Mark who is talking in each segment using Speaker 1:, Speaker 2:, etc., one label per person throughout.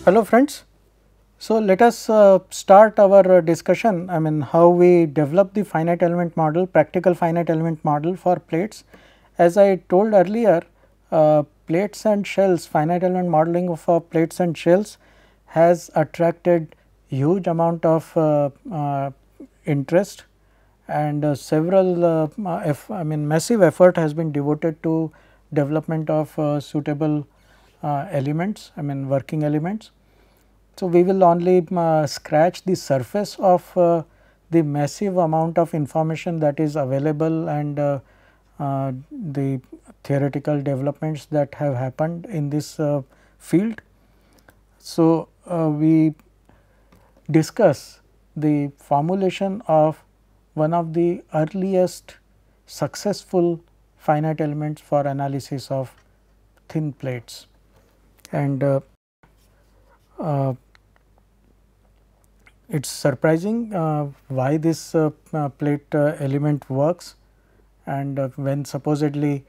Speaker 1: Hello friends. So, let us start our discussion, I mean how we develop the finite element model, practical finite element model for plates. As I told earlier, plates and shells, finite element modeling for plates and shells has attracted huge amount of interest, and several massive effort has been devoted to development of suitable elements, I mean working elements. So, we will only scratch the surface of the massive amount of information that is available, and the theoretical developments that have happened in this field. So, we discuss the formulation of one of the earliest successful finite elements for analysis of thin plates, and uh, it is surprising why this plate element works, and when supposedly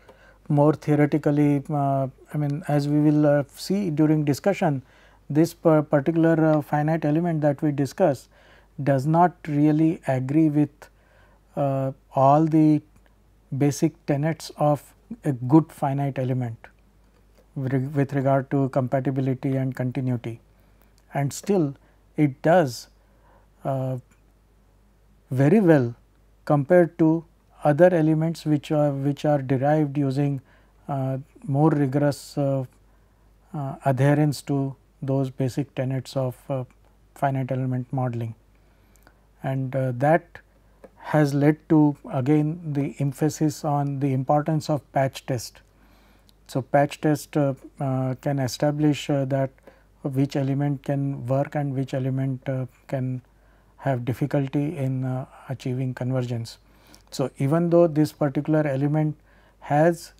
Speaker 1: more theoretically, I mean as we will see during discussion, this particular finite element that we discuss does not really agree with all the basic tenets of a good finite element with regard to compatibility and continuity, and still it does very well compared to other elements which are derived using more rigorous adherence to those basic tenets of finite element modeling, and that has led to again the emphasis on the importance of patch test. So, patch test can establish that which element can work and which element can have difficulty in achieving convergence. So, even though this particular element has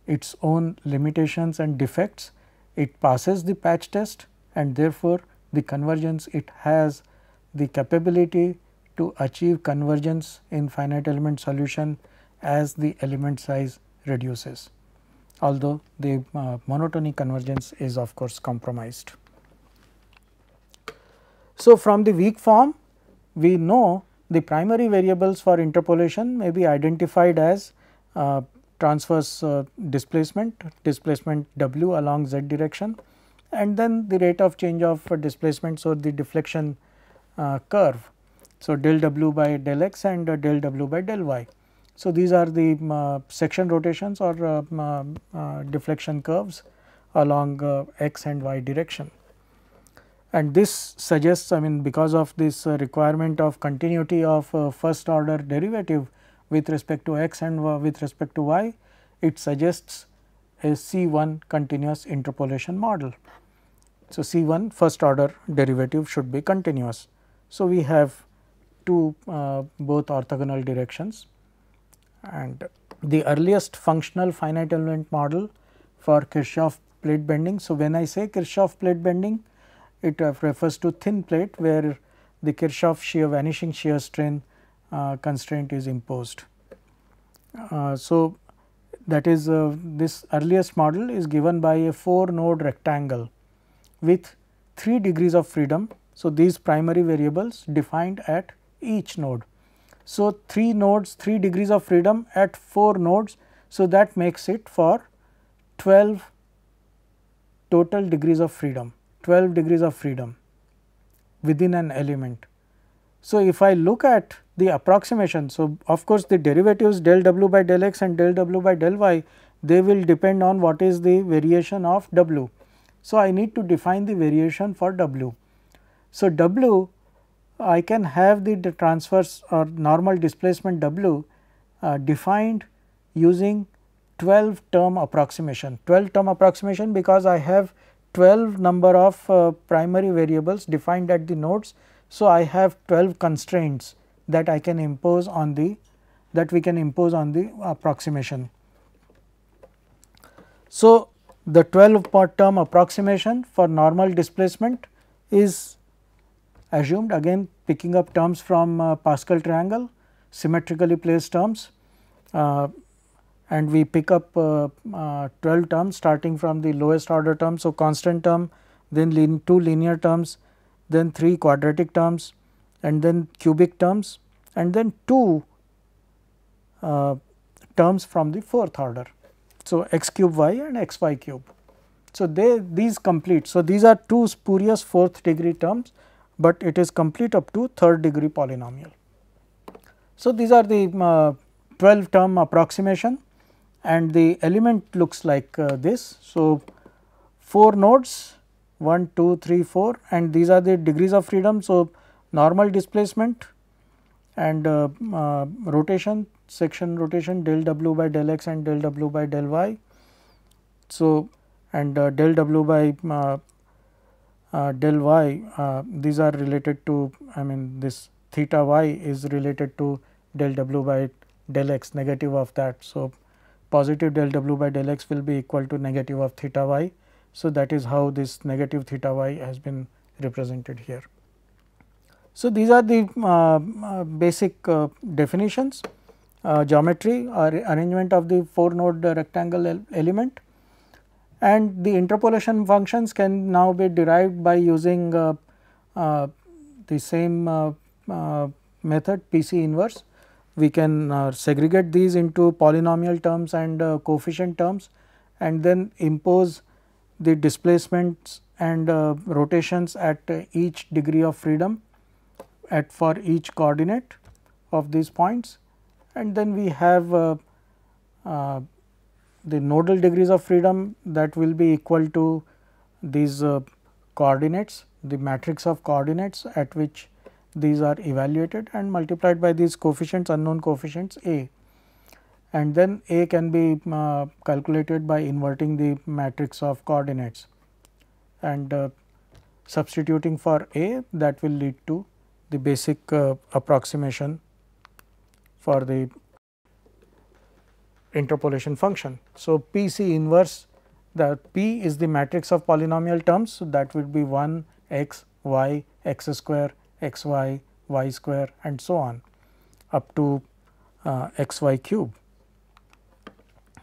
Speaker 1: its own limitations and defects, it passes the patch test, and therefore, the convergence it has the capability to achieve convergence in finite element solution as the element size reduces, although the monotonic convergence is of course compromised. So, from the weak form we know the primary variables for interpolation may be identified as transverse displacement W along z direction, and then the rate of change of displacement. So, the deflection curve. So, del W by del x and del W by del y. So, these are the section rotations or deflection curves along x and y direction. And this suggests, I mean because of this requirement of continuity of first order derivative with respect to x and with respect to y, it suggests a C1 continuous interpolation model. So, C1 first order derivative should be continuous. So, we have two both orthogonal directions, and the earliest functional finite element model for Kirchhoff plate bending. So, when I say Kirchhoff plate bending, it refers to thin plate where the Kirchhoff shear vanishing shear strain constraint is imposed. So, that is this earliest model is given by a 4 node rectangle with 3 degrees of freedom. So, these primary variables defined at each node. So, 3 nodes, 3 degrees of freedom at 4 nodes. So, that makes it for 12 total degrees of freedom, 12 degrees of freedom within an element. So, if I look at the approximation, so of course, the derivatives del W by del x and del W by del y, they will depend on what is the variation of W. So, I need to define the variation for W. So, W I can have the transverse or normal displacement W defined using 12 term approximation, 12 term approximation because I have 12 number of primary variables defined at the nodes. So, I have 12 constraints that I can impose on the approximation. So, the 12 term approximation for normal displacement is assumed, again picking up terms from Pascal triangle, symmetrically placed terms, and we pick up 12 terms starting from the lowest order term. So, constant term, then 2 linear terms, then 3 quadratic terms, and then cubic terms, and then 2 terms from the 4th order. So, x cube y and x y cube. So, these complete. So, these are 2 spurious 4th degree terms, but it is complete up to 3rd degree polynomial. So, these are the 12 term approximation, and the element looks like this. So, 4 nodes 1, 2, 3, 4, and these are the degrees of freedom. So, normal displacement and rotation, section rotation, del w by del x and del w by del y. So, and del w by del y, these are related to, I mean this theta y is related to del w by del x, negative of that. So, positive del w by del x will be equal to negative of theta y. So, that is how this negative theta y has been represented here. So, these are the basic definitions, geometry or arrangement of the 4 node rectangle element, and the interpolation functions can now be derived by using the same method PC inverse. We can segregate these into polynomial terms and coefficient terms, and then impose the displacements and rotations at each degree of freedom for each coordinate of these points, and then we have the nodal degrees of freedom that will be equal to these coordinates, the matrix of coordinates at which these are evaluated, and multiplied by these coefficients, unknown coefficients A, and then A can be calculated by inverting the matrix of coordinates and substituting for A, that will lead to the basic approximation for the interpolation function. So, P C inverse, the P is the matrix of polynomial terms. So, that would be 1 x y x square x y y square and so on up to x y cube,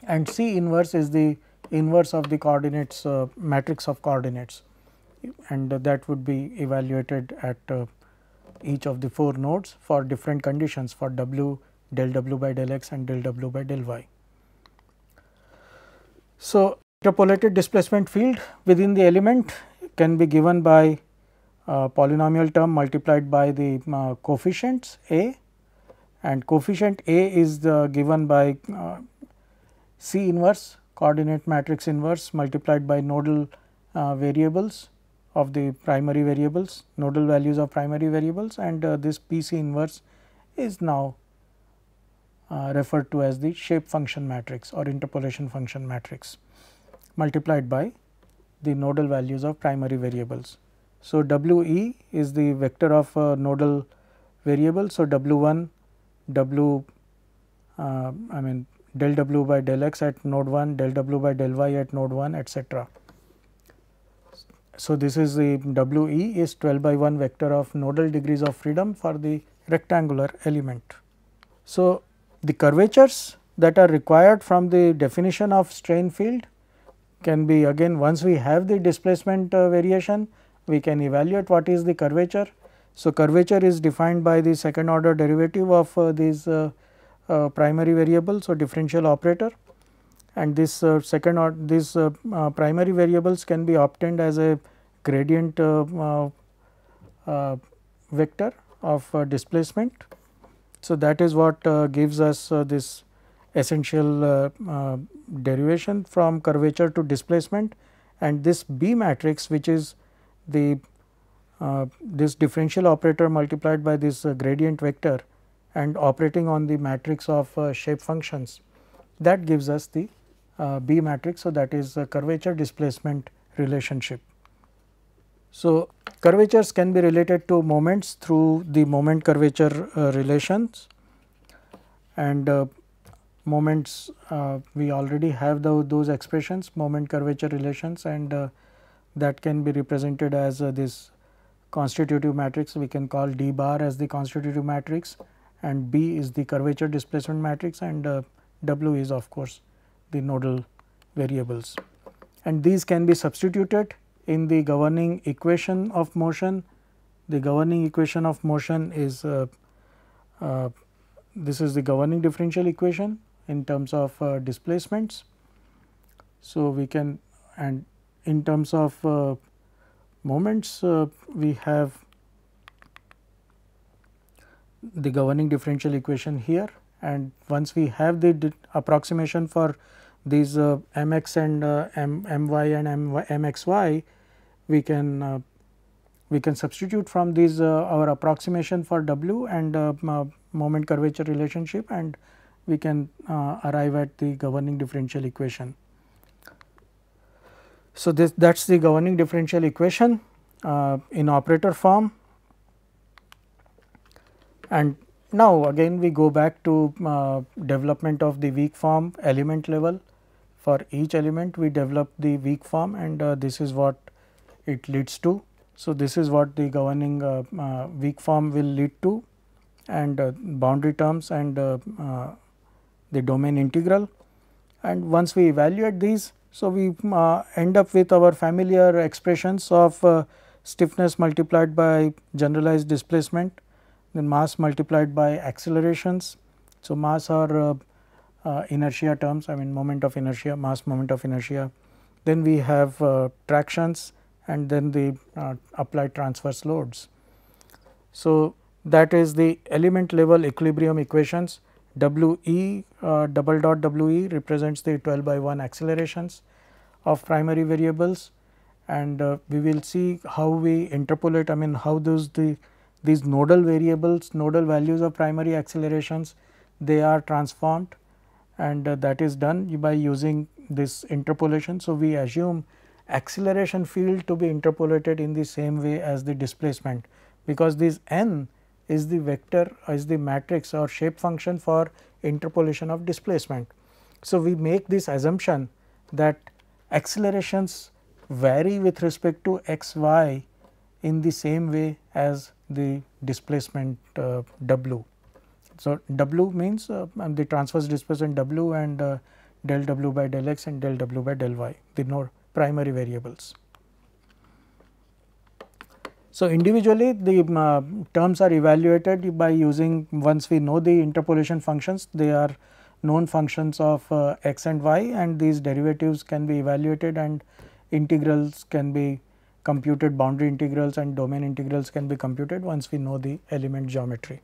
Speaker 1: and C inverse is the inverse of the coordinates matrix of coordinates, and that would be evaluated at each of the 4 nodes for different conditions for w, del w by del x and del w by del y. So, interpolated displacement field within the element can be given by polynomial term multiplied by the coefficients A, and coefficient A is given by C inverse, coordinate matrix inverse multiplied by nodal variables of the primary variables, nodal values of primary variables, and this P C inverse is now referred to as the shape function matrix or interpolation function matrix multiplied by the nodal values of primary variables. So, W e is the vector of nodal variables. So, W 1 W I mean del W by del x at node 1, del W by del y at node 1, etc. So, this is the W e is 12 by 1 vector of nodal degrees of freedom for the rectangular element. So, the curvatures that are required from the definition of strain field can be, again once we have the displacement variation, we can evaluate what is the curvature. So, curvature is defined by the second order derivative of these primary variables, so differential operator, and this second order these primary variables can be obtained as a gradient vector of displacement. So, that is what gives us this essential derivation from curvature to displacement, and this B matrix, which is the this differential operator multiplied by this gradient vector and operating on the matrix of shape functions, that gives us the B matrix. So, that is curvature displacement relationship. So, curvatures can be related to moments through the moment curvature relations, and moments we already have those expressions, moment curvature relations, and that can be represented as this constitutive matrix. We can call D bar as the constitutive matrix, and B is the curvature displacement matrix, and W is of course the nodal variables, and these can be substituted in the governing equation of motion. The governing equation of motion is this is the governing differential equation in terms of displacements. So, we can, and in terms of moments we have the governing differential equation here, and once we have the approximation for these mx and my and mxy, we can substitute from these our approximation for w and moment curvature relationship, and we can arrive at the governing differential equation. So, that is the governing differential equation in operator form. And now again we go back to development of the weak form element level. For each element we develop the weak form, and this is what it leads to. So, this is what the governing weak form will lead to, and boundary terms and the domain integral. And once we evaluate these, so we end up with our familiar expressions of stiffness multiplied by generalized displacement, then mass multiplied by accelerations. So, mass are inertia terms, I mean moment of inertia, mass moment of inertia. Then we have tractions, and then the applied transverse loads. So, that is the element level equilibrium equations. W e double dot W e represents the 12 by 1 accelerations of primary variables, and we will see how we interpolate, I mean how these nodal variables, nodal values of primary accelerations, they are transformed, and that is done by using this interpolation. So, we assume acceleration field to be interpolated in the same way as the displacement, because this n is the vector, is the matrix or shape function for interpolation of displacement. So, we make this assumption that accelerations vary with respect to x y in the same way as the displacement w. So, w means the transverse displacement w, and del w by del x and del w by del y, the primary variables. So, individually the terms are evaluated by using, once we know the interpolation functions, they are known functions of x and y, and these derivatives can be evaluated and integrals can be computed, boundary integrals and domain integrals can be computed once we know the element geometry.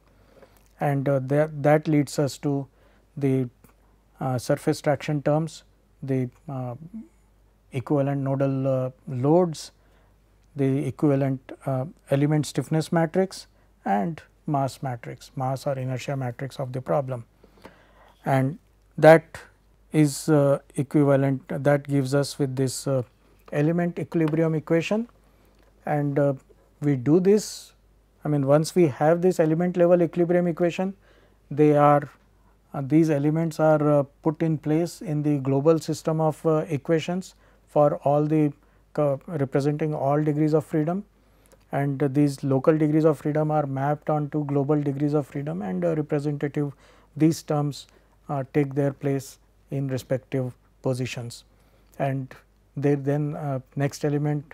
Speaker 1: And that leads us to the surface traction terms, the equivalent nodal loads, the equivalent element stiffness matrix, and mass matrix, mass or inertia matrix of the problem. And that is equivalent, that gives us with this element equilibrium equation, and we do this, I mean once we have this element level equilibrium equation, they are these elements are put in place in the global system of equations for all the representing all degrees of freedom, and these local degrees of freedom are mapped onto global degrees of freedom, and representative these terms take their place in respective positions. And they then next element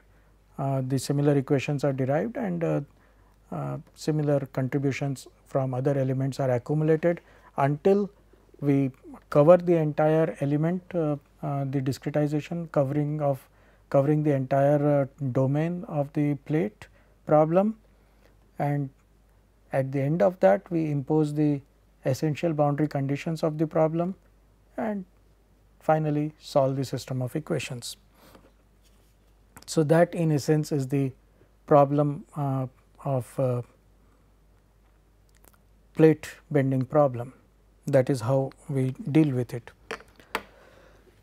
Speaker 1: the similar equations are derived, and similar contributions from other elements are accumulated until we cover the entire element, the discretization covering the entire domain of the plate problem, and at the end of that we impose the essential boundary conditions of the problem and finally solve the system of equations. So, that in essence is the problem of plate bending problem. That is how we deal with it.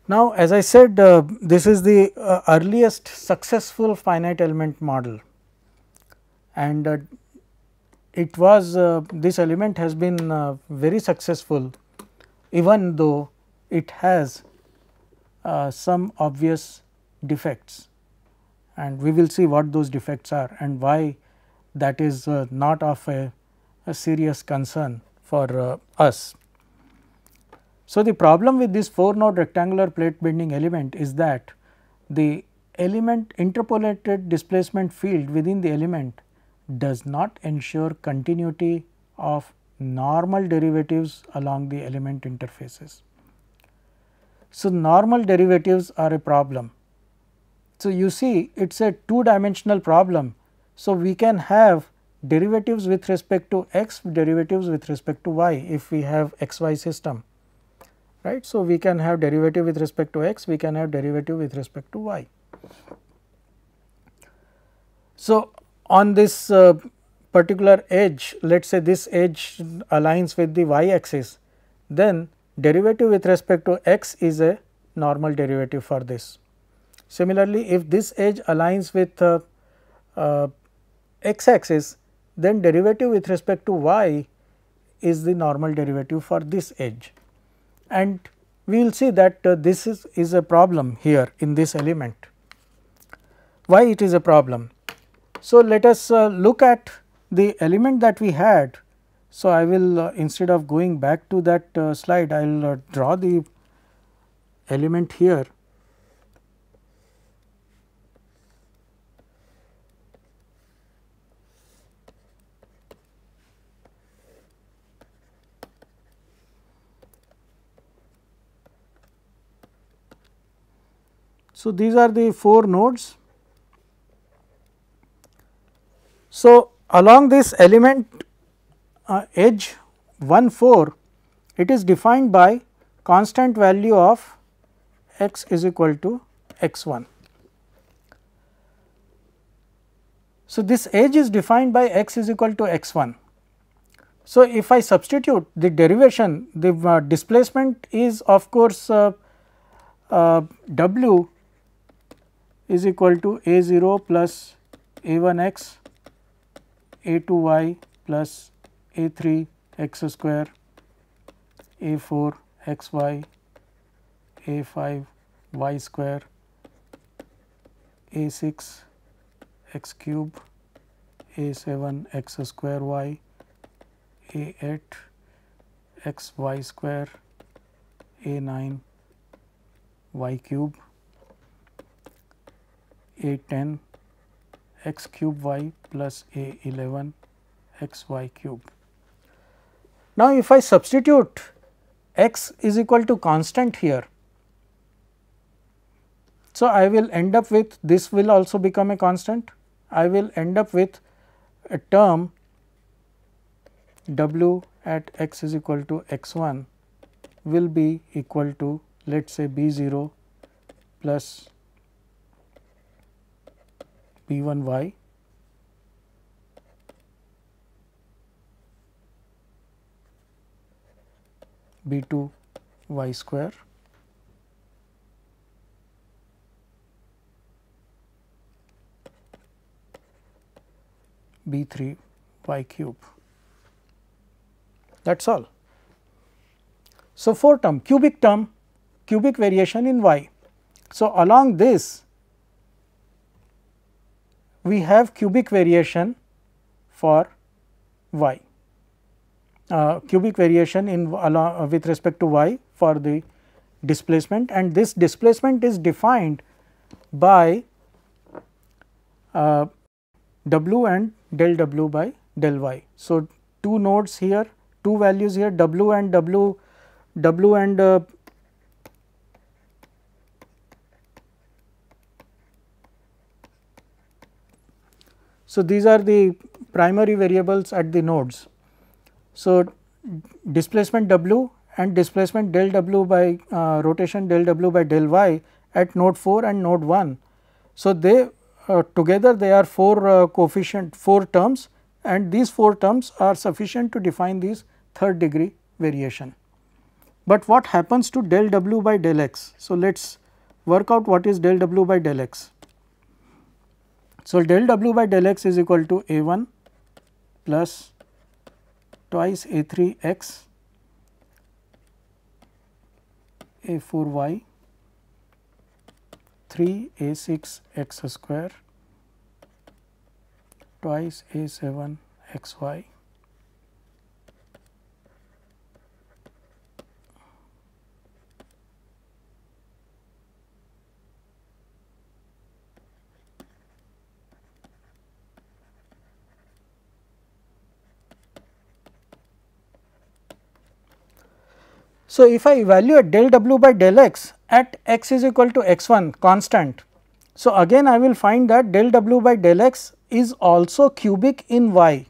Speaker 1: Now, as I said, this is the earliest successful finite element model, and it was this element has been very successful, even though it has some obvious defects, and we will see what those defects are and why that is not of a serious concern for us. So, the problem with this 4 node rectangular plate bending element is that the element interpolated displacement field within the element does not ensure continuity of normal derivatives along the element interfaces. So, normal derivatives are a problem. So, you see it is a two dimensional problem. So, we can have derivatives with respect to x, derivatives with respect to y if we have x y system, right. So, we can have derivative with respect to x, we can have derivative with respect to y. So, on this particular edge, let us say this edge aligns with the y axis, then derivative with respect to x is a normal derivative for this. Similarly, if this edge aligns with x axis, then derivative with respect to y is the normal derivative for this edge. And we will see that this is a problem here in this element. Why it is a problem? So, let us look at the element that we had. So, I will instead of going back to that slide, I will draw the element here. So, these are the 4 nodes. So, along this element edge 1 4, it is defined by constant value of x is equal to x 1. So, this edge is defined by x is equal to x 1. So, if I substitute the derivation, the displacement is of course w is equal to a 0 plus a 1 x, a 2 y plus a 3 x square, a 4 x y, a 5 y square, a 6 x cube, a 7 x square y, a 8 x y square, a 9 y cube, a 10 x cube y plus a 11 x y cube. Now, if I substitute x is equal to constant here, so I will end up with this will also become a constant. I will end up with a term w at x is equal to x 1 will be equal to, let us say, b 0 plus b 1 y b 2 y square b 3 y cube. That is all. So, 4 term, cubic variation in y. So, along this we have cubic variation for y, cubic variation in along with respect to y for the displacement, and this displacement is defined by w and del w by del y. So, 2 nodes here, 2 values here, w and so these are the primary variables at the nodes. So, displacement w and displacement del w by rotation del w by del y at node 4 and node 1. So, they together they are 4 coefficient 4 terms, and these 4 terms are sufficient to define these third degree variation. But what happens to del w by del x? So, let us work out what is del w by del x. So, del w by del x is equal to a 1 plus twice a 3 x, a 4 y, 3 a 6 x square, twice a 7 x y, So, if I evaluate del w by del x at x is equal to x 1 constant. So, again I will find that del w by del x is also cubic in y,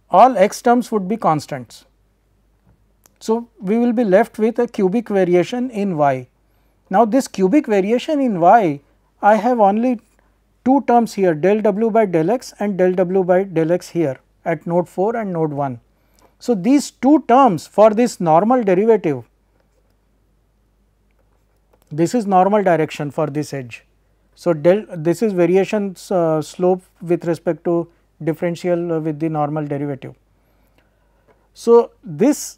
Speaker 1: all x terms would be constants. So, we will be left with a cubic variation in y. Now, this cubic variation in y, I have only two terms here, del w by del x and del w by del x here at node 4 and node 1. So, these two terms for this normal derivative, this is normal direction for this edge. So, this is variation slope with respect to differential with the normal derivative. So, this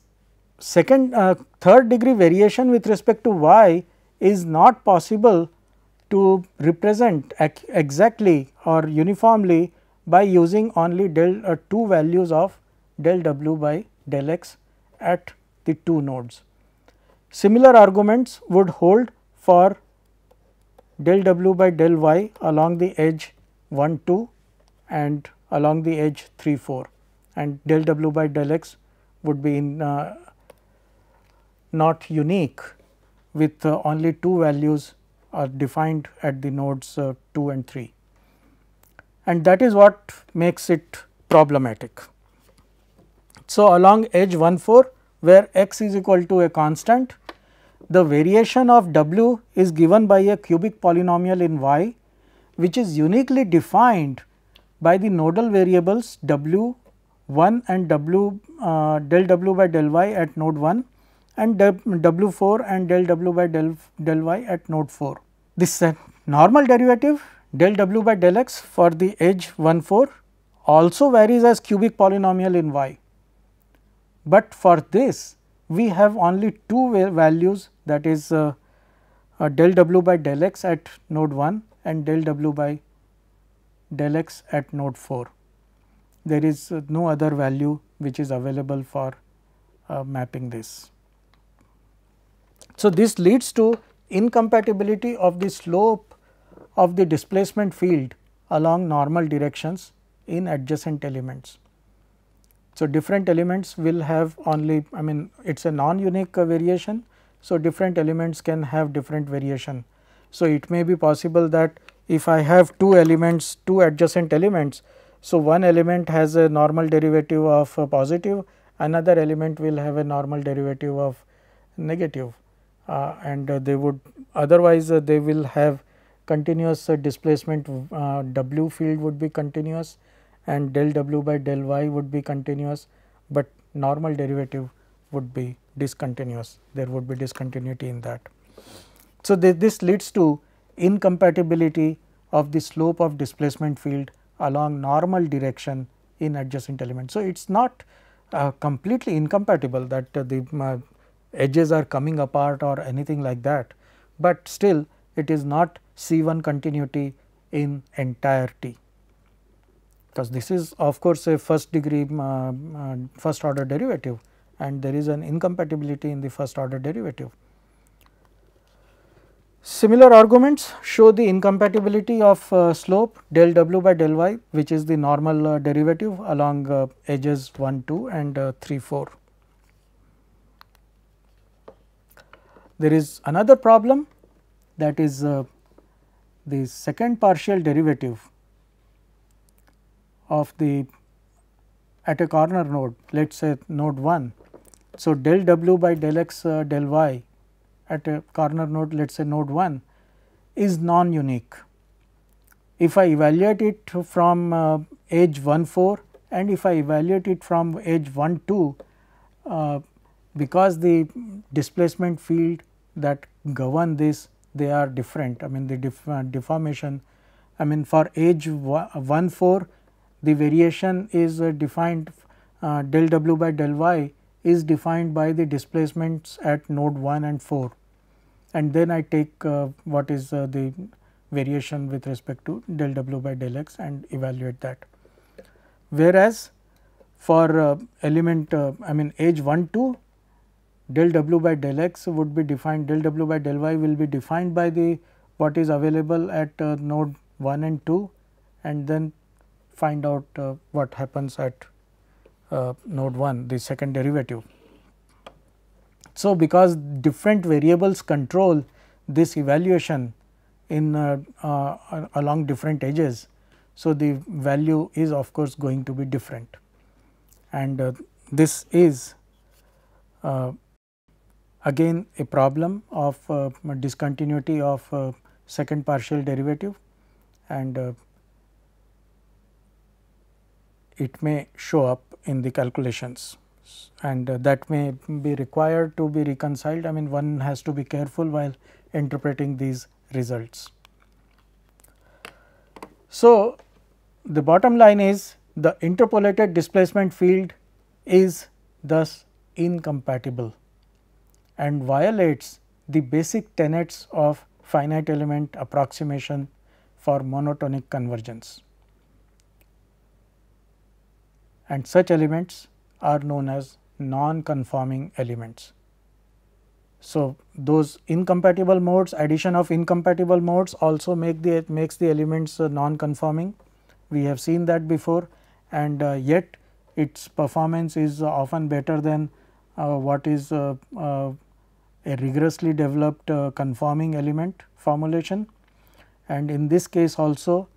Speaker 1: third degree variation with respect to y is not possible to represent exactly or uniformly by using only two values of del w by del x at the two nodes. Similar arguments would hold for del w by del y along the edge 1 2 and along the edge 3 4, and del w by del x would be in not unique with only two values are defined at the nodes 2 and 3, and that is what makes it problematic. So, along edge 1 4 where x is equal to a constant, the variation of w is given by a cubic polynomial in y, which is uniquely defined by the nodal variables w 1 and w del w by del y at node 1 and w 4 and del w by del y at node 4. This normal derivative del w by del x for the edge 1 4 also varies as cubic polynomial in y, but for this we have only two values, that is del w by del x at node 1 and del w by del x at node 4. There is no other value which is available for mapping this. So, this leads to incompatibility of the slope of the displacement field along normal directions in adjacent elements. So, different elements will have only, I mean it is a non-unique variation. So, different elements can have different variation. So, it may be possible that if I have two elements, two adjacent elements, so one element has a normal derivative of positive, another element will have a normal derivative of negative, and they would otherwise they will have continuous displacement, w field would be continuous and del w by del y would be continuous, but normal derivative would be discontinuous, there would be discontinuity in that. So, this leads to incompatibility of the slope of displacement field along normal direction in adjacent elements. So, it is not completely incompatible that the edges are coming apart or anything like that, but still it is not C1 continuity in entirety, because this is of course a first degree first order derivative and there is an incompatibility in the first order derivative. Similar arguments show the incompatibility of slope del w by del y, which is the normal derivative along edges 1 2 and 3 4. There is another problem, that is the second partial derivative of the at a corner node, let us say node 1. So, del w by del x del y at a corner node, let us say node 1 is non-unique. If I evaluate it from edge 1 4 and if I evaluate it from edge 1 2, because the displacement field that govern this, they are different, I mean the deformation, I mean for edge 1 4 the variation is defined del w by del y is defined by the displacements at node 1 and 4, and then I take what is the variation with respect to del w by del x and evaluate that. Whereas, for element I mean edge 1 2, del w by del x would be defined, del w by del y will be defined by the what is available at node 1 and 2, and then find out what happens at node 1, the second derivative. So, because different variables control this evaluation in along different edges, so the value is of course going to be different, and this is again a problem of discontinuity of second partial derivative, and it may show up in the calculations, and that may be required to be reconciled. I mean, one has to be careful while interpreting these results. So, the bottom line is the interpolated displacement field is thus incompatible and violates the basic tenets of finite element approximation for monotonic convergence, and such elements are known as non-conforming elements. So, those incompatible modes, addition of incompatible modes also makes the elements non-conforming. We have seen that before, and yet its performance is often better than what is a rigorously developed conforming element formulation. And in this case also,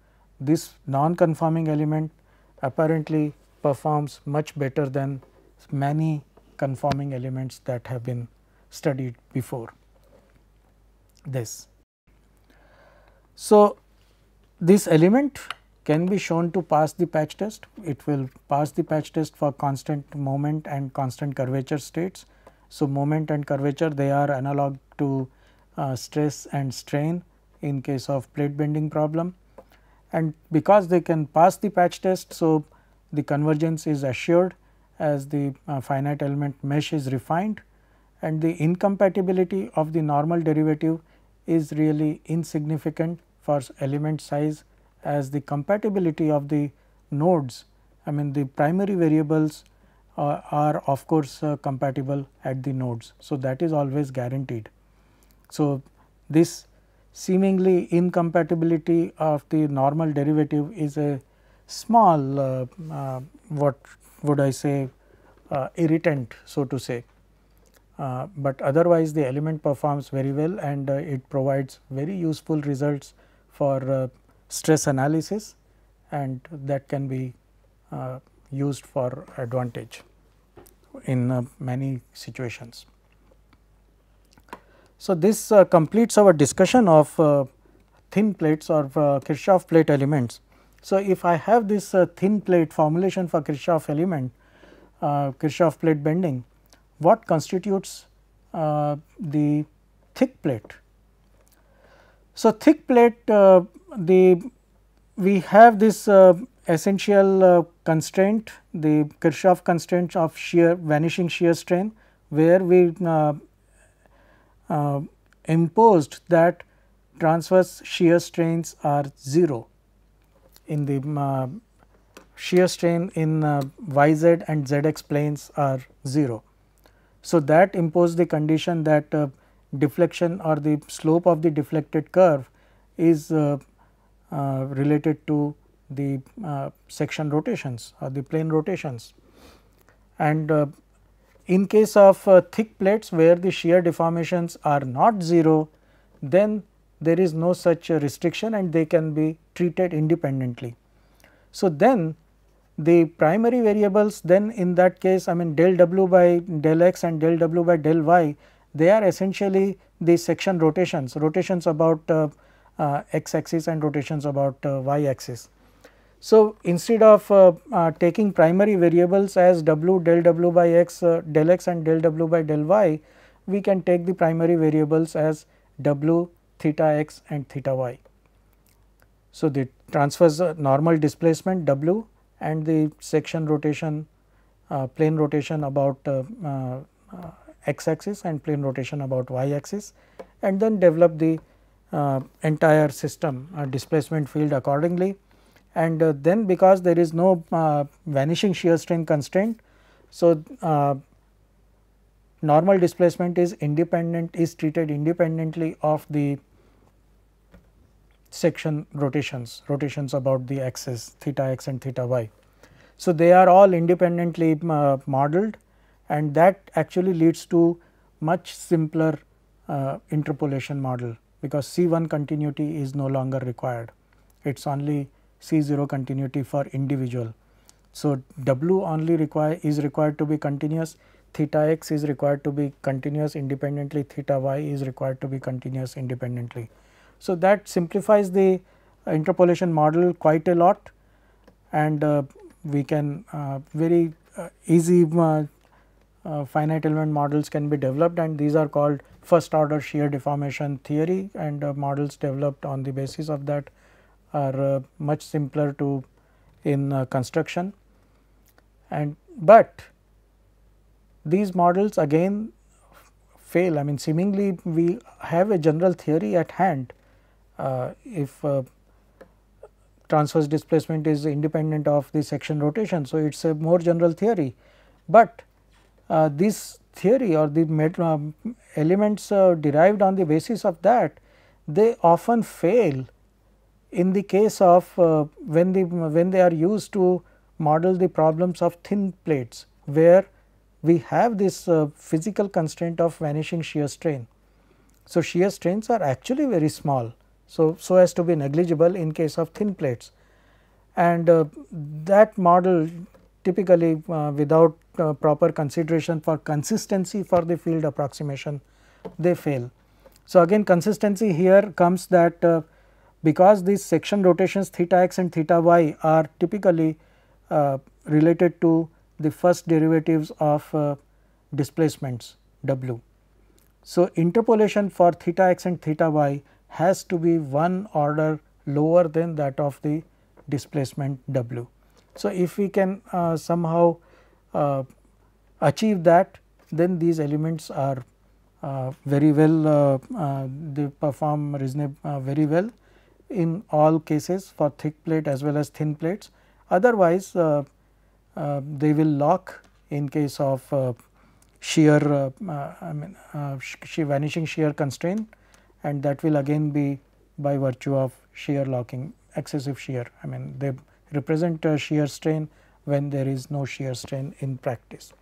Speaker 1: this non-conforming element apparently performs much better than many conforming elements that have been studied before this. So, this element can be shown to pass the patch test. It will pass the patch test for constant moment and constant curvature states. So, moment and curvature, they are analog to stress and strain in case of plate bending problem, and because they can pass the patch test. So, the convergence is assured as the finite element mesh is refined, and the incompatibility of the normal derivative is really insignificant for element size, as the compatibility of the nodes, I mean the primary variables are of course compatible at the nodes. So, that is always guaranteed. So, this seemingly incompatibility of the normal derivative is a small what would I say irritant, so to say, but otherwise the element performs very well, and it provides very useful results for stress analysis, and that can be used for advantage in many situations. So, this completes our discussion of thin plates or Kirchhoff plate elements. So, if I have this thin plate formulation for Kirchhoff element, Kirchhoff plate bending, what constitutes the thick plate? So, thick plate, we have this essential constraint, the Kirchhoff constraint of shear vanishing shear strain, where we imposed that transverse shear strains are 0 in the shear strain in YZ and ZX planes are 0. So, that imposed the condition that deflection or the slope of the deflected curve is related to the section rotations or the plane rotations. And in case of thick plates where the shear deformations are not 0, then there is no such restriction and they can be treated independently. So, then the primary variables, then in that case, I mean del w by del x and del w by del y, they are essentially the section rotations, rotations about x axis and rotations about y axis. So, instead of taking primary variables as w del w by x del x and del w by del y, we can take the primary variables as w, theta x and theta y. So, the transverse normal displacement w and the section rotation plane rotation about x axis and plane rotation about y axis, and then develop the entire system displacement field accordingly. And then because there is no vanishing shear strain constraint, so normal displacement is treated independently of the section rotations about the axis theta x and theta y. So, they are all independently modeled, and that actually leads to much simpler interpolation model, because C1 continuity is no longer required, it is only C0 continuity for individual. So, W only is required to be continuous, theta x is required to be continuous independently, theta y is required to be continuous independently. So, that simplifies the interpolation model quite a lot, and we can very easy finite element models can be developed, and these are called first order shear deformation theory, and models developed on the basis of that are much simpler to in construction. And but these models again fail. I mean, seemingly we have a general theory at hand. If transverse displacement is independent of the section rotation, so it is a more general theory, but this theory or the elements derived on the basis of that, they often fail in the case of when they are used to model the problems of thin plates, where we have this physical constraint of vanishing shear strain. So, shear strains are actually very small, so as to be negligible in case of thin plates, and that model typically without proper consideration for consistency for the field approximation, they fail. So, again consistency here comes that because these section rotations theta x and theta y are typically related to the first derivatives of displacements W. So, interpolation for theta x and theta y has to be one order lower than that of the displacement W. So, if we can somehow achieve that, then these elements are very well, they perform reasonably very well in all cases for thick plate as well as thin plates. Otherwise, they will lock in case of shear vanishing shear constraint, and that will again be by virtue of shear locking, excessive shear. I mean, they represent a shear strain when there is no shear strain in practice.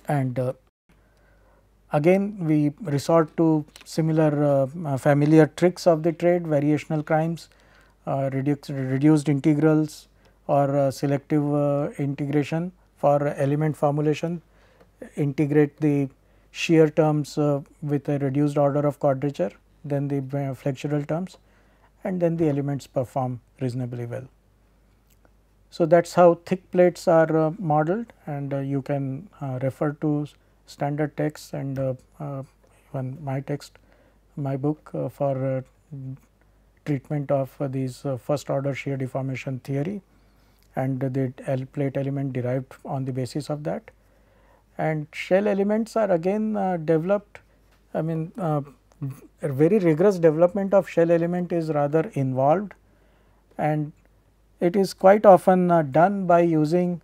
Speaker 1: And again we resort to similar familiar tricks of the trade, variational crimes, reduced integrals, or selective integration for element formulation, integrate the shear terms with a reduced order of quadrature, then the flexural terms, and then the elements perform reasonably well. So, that is how thick plates are modeled, and you can refer to standard texts and even my text, my book for treatment of these first order shear deformation theory and the plate element derived on the basis of that. And shell elements are again developed. I mean, a very rigorous development of shell element is rather involved, and it is quite often done by using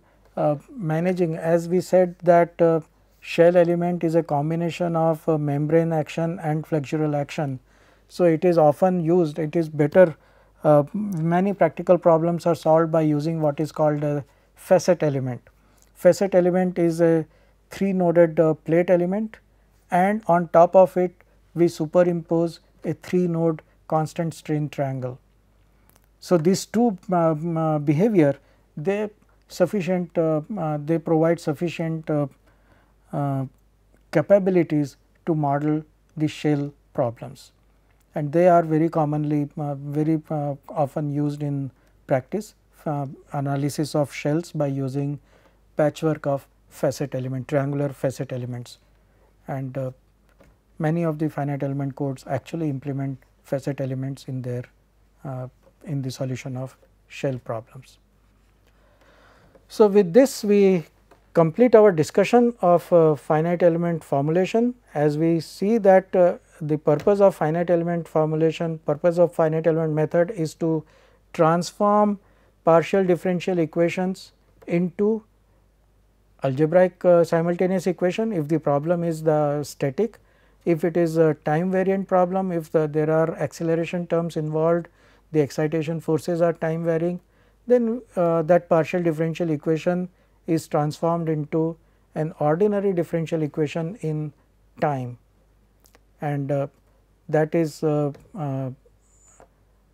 Speaker 1: managing, as we said that shell element is a combination of membrane action and flexural action. So, it is often used, it is better, many practical problems are solved by using what is called a facet element. Facet element is a 3 noded plate element, and on top of it we superimpose a 3 node constant strain triangle. So, these two behavior, they sufficient they provide sufficient capabilities to model the shell problems, and they are very commonly very often used in practice analysis of shells by using patchwork of facet element, triangular facet elements, and many of the finite element codes actually implement facet elements in their in the solution of shell problems. So, with this we complete our discussion of finite element formulation. As we see that the purpose of finite element formulation, purpose of finite element method is to transform partial differential equations into algebraic simultaneous equation if the problem is the static. If it is a time variant problem, if there are acceleration terms involved, the excitation forces are time varying, then that partial differential equation is transformed into an ordinary differential equation in time, and that is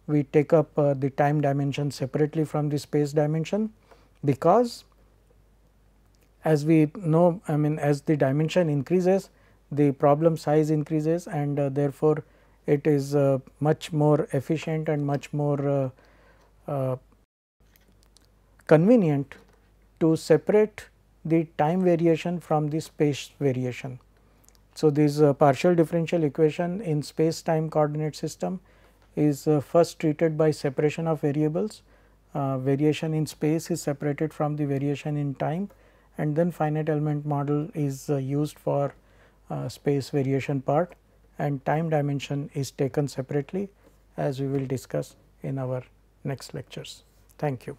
Speaker 1: we take up the time dimension separately from the space dimension, because as we know, I mean, as the dimension increases, the problem size increases, and therefore, it is much more efficient and much more convenient to separate the time variation from the space variation. So, this partial differential equation in space time coordinate system is first treated by separation of variables. Variation in space is separated from the variation in time, and then finite element model is used for space variation part, and time dimension is taken separately, as we will discuss in our next lectures. Thank you.